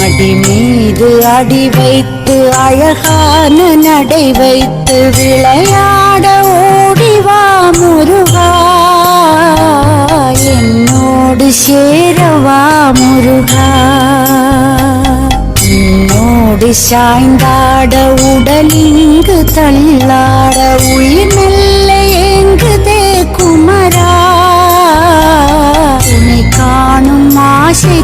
மடி மீது அடி வைத்து அழகான நடை வைத்து விளையாட ஓடிவா முருகா, என்னோடு சேரவா முருகா. என்னோடு சாய்ந்தாட உடலிங்கு தள்ளாட உயிர் மெல்ல ஏங்குதே குமரா, உன்னை காணும் ஆசை